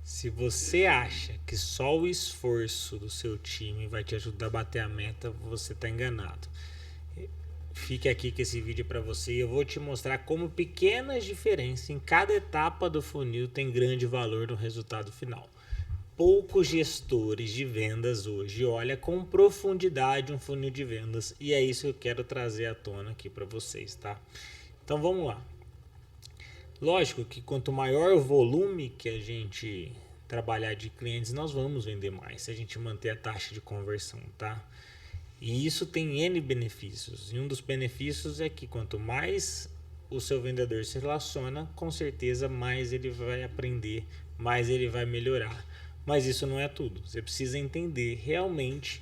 Se você acha que só o esforço do seu time vai te ajudar a bater a meta, você está enganado. Fique aqui que esse vídeo é para você e eu vou te mostrar como pequenas diferenças em cada etapa do funil tem grande valor no resultado final. Poucos gestores de vendas hoje olham com profundidade um funil de vendas e é isso que eu quero trazer à tona aqui para vocês, tá? Então vamos lá. Lógico que quanto maior o volume que a gente trabalhar de clientes, nós vamos vender mais se a gente manter a taxa de conversão, tá? E isso tem N benefícios. E um dos benefícios é que quanto mais o seu vendedor se relaciona, com certeza mais ele vai aprender, mais ele vai melhorar. Mas isso não é tudo. Você precisa entender realmente,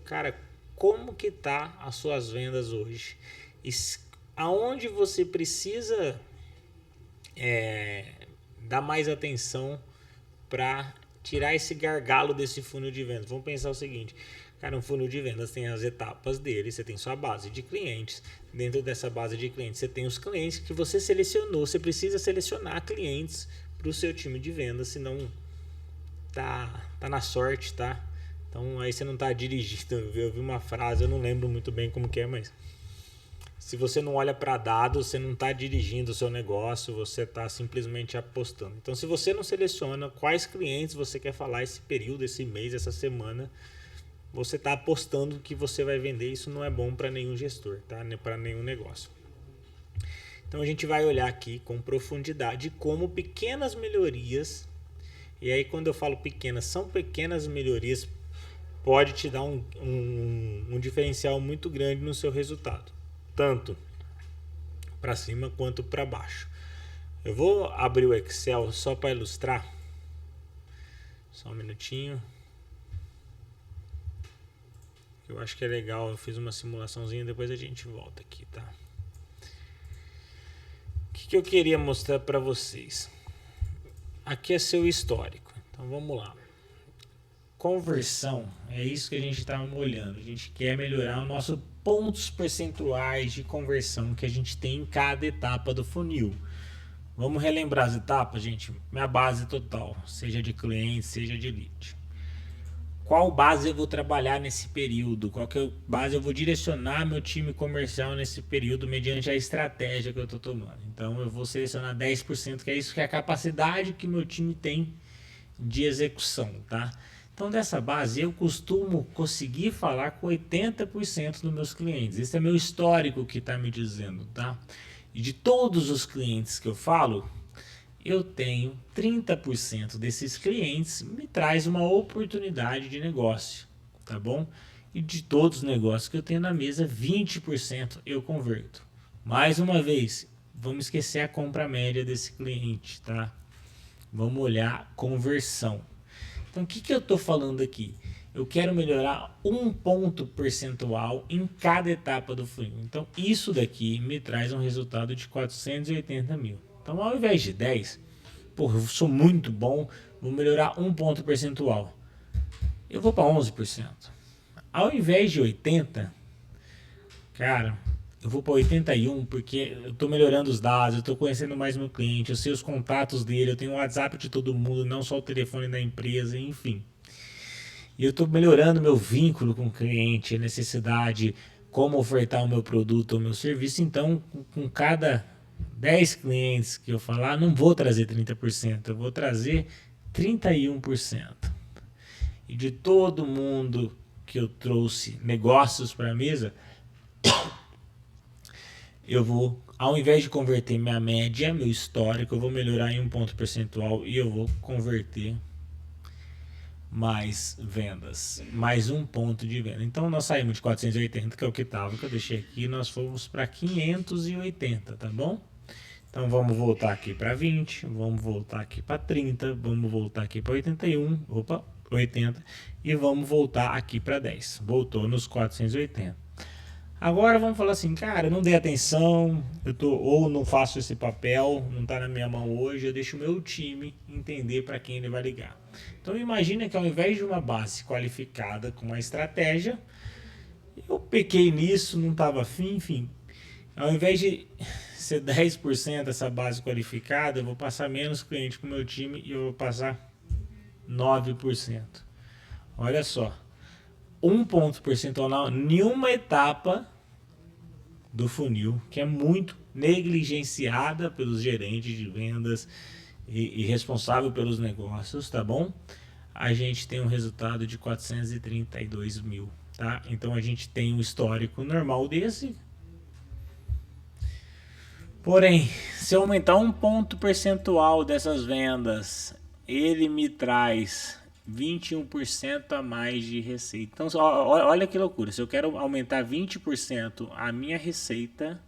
cara, como que tá as suas vendas hoje. E aonde você precisa dar mais atenção para tirar esse gargalo desse funil de vendas. Vamos pensar o seguinte, cara, um funil de vendas tem as etapas dele, você tem sua base de clientes, dentro dessa base de clientes você tem os clientes que você selecionou, você precisa selecionar clientes para o seu time de vendas, senão tá na sorte, tá? Então aí você não tá dirigindo. Eu vi uma frase, eu não lembro muito bem como que é, mas se você não olha para dados, você não está dirigindo o seu negócio, você está simplesmente apostando. Então, se você não seleciona quais clientes você quer falar esse período, esse mês, essa semana, você está apostando que você vai vender. Isso não é bom para nenhum gestor, tá? Para nenhum negócio. Então, a gente vai olhar aqui com profundidade como pequenas melhorias, e aí quando eu falo pequenas, são pequenas melhorias, pode te dar um diferencial muito grande no seu resultado, tanto para cima quanto para baixo. Eu vou abrir o Excel só para ilustrar. Só um minutinho. Eu acho que é legal. Eu fiz uma simulaçãozinha, depois a gente volta aqui, tá? O que eu queria mostrar para vocês? Aqui é seu histórico. Então vamos lá. Conversão, é isso que a gente está olhando. A gente quer melhorar o nosso pontos percentuais de conversão que a gente tem em cada etapa do funil. Vamos relembrar as etapas, gente? Minha base total, seja de cliente, seja de lead. Qual base eu vou trabalhar nesse período? Qual que base eu vou direcionar meu time comercial nesse período mediante a estratégia que eu estou tomando? Então eu vou selecionar 10%, que é isso que é a capacidade que meu time tem de execução, tá? Então, dessa base, eu costumo conseguir falar com 80% dos meus clientes. Esse é meu histórico que está me dizendo, tá? E de todos os clientes que eu falo, eu tenho 30% desses clientes me traz uma oportunidade de negócio, tá bom? E de todos os negócios que eu tenho na mesa, 20% eu converto. Mais uma vez, vamos esquecer a compra média desse cliente, tá? Vamos olhar conversão. Então, o que eu estou falando aqui? Eu quero melhorar um ponto percentual em cada etapa do funil. Então, isso daqui me traz um resultado de 480 mil. Então, ao invés de 10, eu sou muito bom, vou melhorar um ponto percentual. Eu vou para 11%. Ao invés de 80, cara, eu vou para 81 porque eu estou melhorando os dados, eu estou conhecendo mais meu cliente, eu sei os contatos dele, eu tenho o WhatsApp de todo mundo, não só o telefone da empresa, enfim. E eu estou melhorando meu vínculo com o cliente, a necessidade, como ofertar o meu produto ou o meu serviço. Então, com cada 10 clientes que eu falar, não vou trazer 30%, eu vou trazer 31%. E de todo mundo que eu trouxe negócios para a mesa, eu vou, ao invés de converter minha média, meu histórico, eu vou melhorar em um ponto percentual e eu vou converter mais vendas, mais um ponto de venda. Então nós saímos de 480, que é o que estava, que eu deixei aqui, nós fomos para 580, tá bom? Então vamos voltar aqui para 20, vamos voltar aqui para 30, vamos voltar aqui para 81, 80, e vamos voltar aqui para 10. Voltou nos 480. Agora vamos falar assim, cara, eu não dei atenção, ou não faço esse papel, não está na minha mão hoje, eu deixo o meu time entender para quem ele vai ligar. Então imagina que ao invés de uma base qualificada com uma estratégia, eu pequei nisso, não estava afim, enfim. Ao invés de ser 10% essa base qualificada, eu vou passar menos cliente com o meu time e eu vou passar 9%. Olha só, um ponto percentual em uma etapa do funil, que é muito negligenciada pelos gerentes de vendas e responsável pelos negócios, tá bom? A gente tem um resultado de 432 mil, tá? Então a gente tem um histórico normal desse. Porém, se eu aumentar um ponto percentual dessas vendas, ele me traz 21% a mais de receita. Então, olha que loucura. Se eu quero aumentar 20% a minha receita,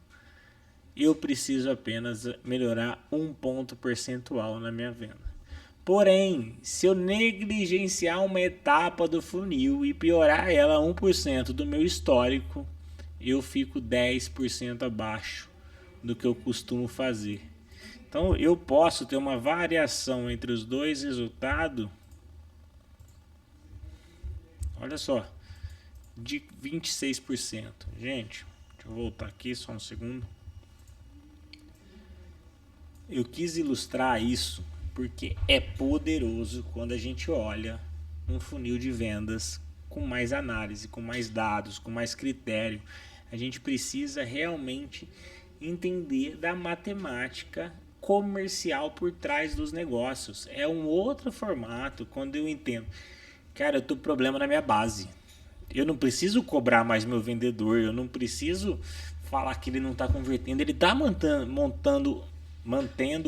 eu preciso apenas melhorar um ponto percentual na minha venda. Porém, se eu negligenciar uma etapa do funil e piorar ela 1% do meu histórico, eu fico 10% abaixo do que eu costumo fazer. Então, eu posso ter uma variação entre os dois resultados, olha só, de 26%. Gente, deixa eu voltar aqui só um segundo. Eu quis ilustrar isso porque é poderoso quando a gente olha um funil de vendas com mais análise, com mais dados, com mais critério. A gente precisa realmente entender da matemática comercial por trás dos negócios. É um outro formato quando eu entendo. Cara, eu tô com problema na minha base. Eu não preciso cobrar mais meu vendedor, eu não preciso falar que ele não está convertendo, ele está mantendo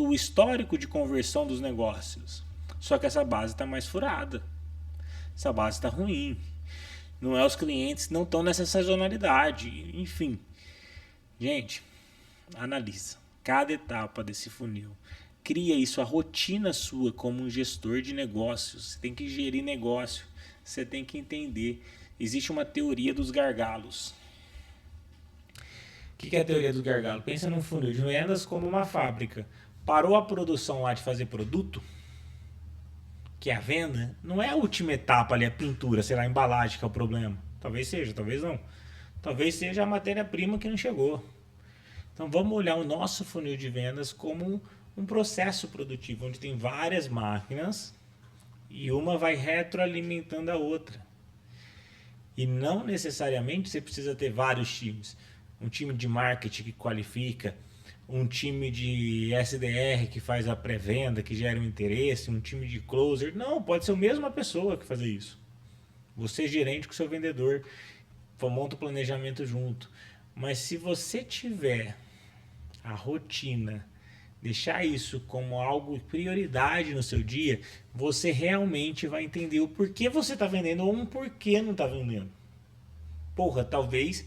o histórico de conversão dos negócios. Só que essa base está mais furada. Essa base está ruim. Não é, os clientes não estão nessa sazonalidade. Enfim. Gente, analisa cada etapa desse funil. Cria isso, a rotina sua como um gestor de negócios. Você tem que gerir negócio. Você tem que entender. Existe uma teoria dos gargalos. O que é a teoria dos gargalos? Pensa num funil de vendas como uma fábrica. Parou a produção lá de fazer produto, que é a venda, não é a última etapa ali, a pintura, sei lá, a embalagem que é o problema. Talvez seja, talvez não. Talvez seja a matéria-prima que não chegou. Então vamos olhar o nosso funil de vendas como um processo produtivo, onde tem várias máquinas e uma vai retroalimentando a outra. E não necessariamente você precisa ter vários times. Um time de marketing que qualifica, um time de SDR que faz a pré-venda, que gera um interesse, um time de closer. Não, pode ser a mesma pessoa que fazer isso. Você gerente com o seu vendedor, monta o planejamento junto. Mas se você tiver a rotina, deixar isso como algo prioridade no seu dia, você realmente vai entender o porquê você está vendendo ou um porquê não está vendendo. Porra, talvez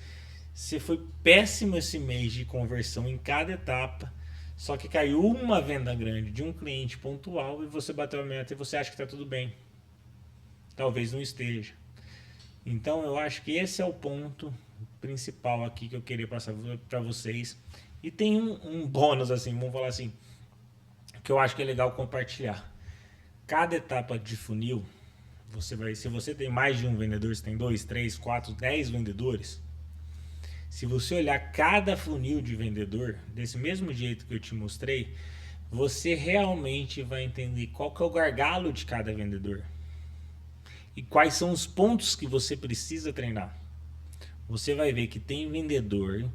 você foi péssimo esse mês de conversão em cada etapa, só que caiu uma venda grande de um cliente pontual e você bateu a meta e você acha que está tudo bem. Talvez não esteja. Então eu acho que esse é o ponto principal aqui que eu queria passar para vocês. E tem um bônus assim, vamos falar assim, que eu acho que é legal compartilhar. Cada etapa de funil, se você tem mais de um vendedor, você tem 2, 3, 4, 10 vendedores, se você olhar cada funil de vendedor, desse mesmo jeito que eu te mostrei, você realmente vai entender qual que é o gargalo de cada vendedor. E quais são os pontos que você precisa treinar. Você vai ver que tem vendedor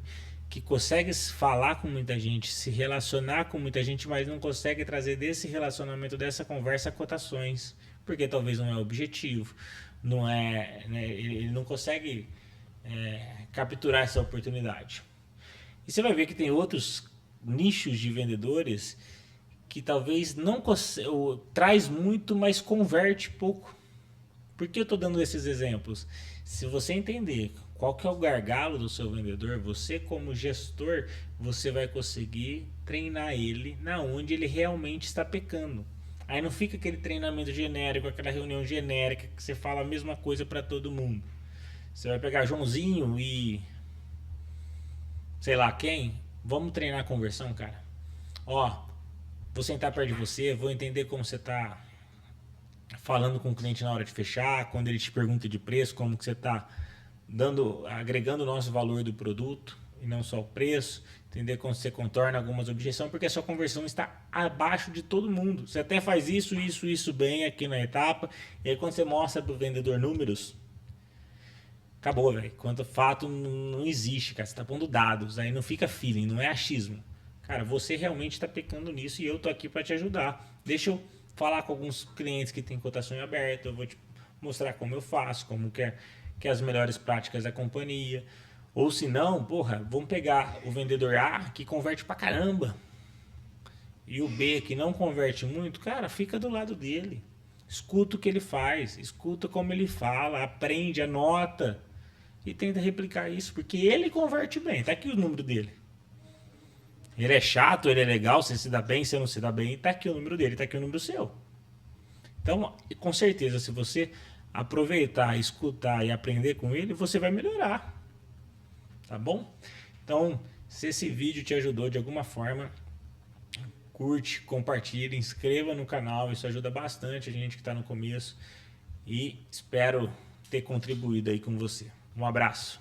que consegue falar com muita gente, se relacionar com muita gente, mas não consegue trazer desse relacionamento, dessa conversa, cotações. Porque talvez não é objetivo, não é, né, ele não consegue capturar essa oportunidade. E você vai ver que tem outros nichos de vendedores que talvez não traz muito, mas converte pouco. Por que eu estou dando esses exemplos? Se você entender qual que é o gargalo do seu vendedor, você como gestor, você vai conseguir treinar ele na onde ele realmente está pecando. Aí não fica aquele treinamento genérico, aquela reunião genérica que você fala a mesma coisa para todo mundo. Você vai pegar Joãozinho e sei lá quem, vamos treinar a conversão, cara. Ó, vou sentar perto de você, vou entender como você está falando com o cliente na hora de fechar, quando ele te pergunta de preço, como que você está agregando o nosso valor do produto. e não só o preço, entender como você contorna algumas objeções, porque a sua conversão está abaixo de todo mundo. Você até faz isso bem aqui na etapa, e aí quando você mostra para o vendedor números, acabou, velho. Quanto fato não existe, cara. Você está pondo dados, aí não fica feeling, não é achismo. Cara, você realmente está pecando nisso e eu tô aqui para te ajudar. Deixa eu falar com alguns clientes que têm cotação em aberto, eu vou te mostrar como eu faço, como que é as melhores práticas da companhia. Ou se não, porra, vamos pegar o vendedor A que converte pra caramba e o B que não converte muito, cara, fica do lado dele. Escuta o que ele faz, escuta como ele fala, aprende, anota e tenta replicar isso, porque ele converte bem. Tá aqui o número dele. Ele é chato, ele é legal, você se dá bem, você não se dá bem, tá aqui o número dele, tá aqui o número seu. Então, com certeza, se você aproveitar, escutar e aprender com ele, você vai melhorar. Tá bom? Então, se esse vídeo te ajudou de alguma forma, curte, compartilhe, inscreva no canal, isso ajuda bastante a gente que está no começo e espero ter contribuído aí com você. Um abraço.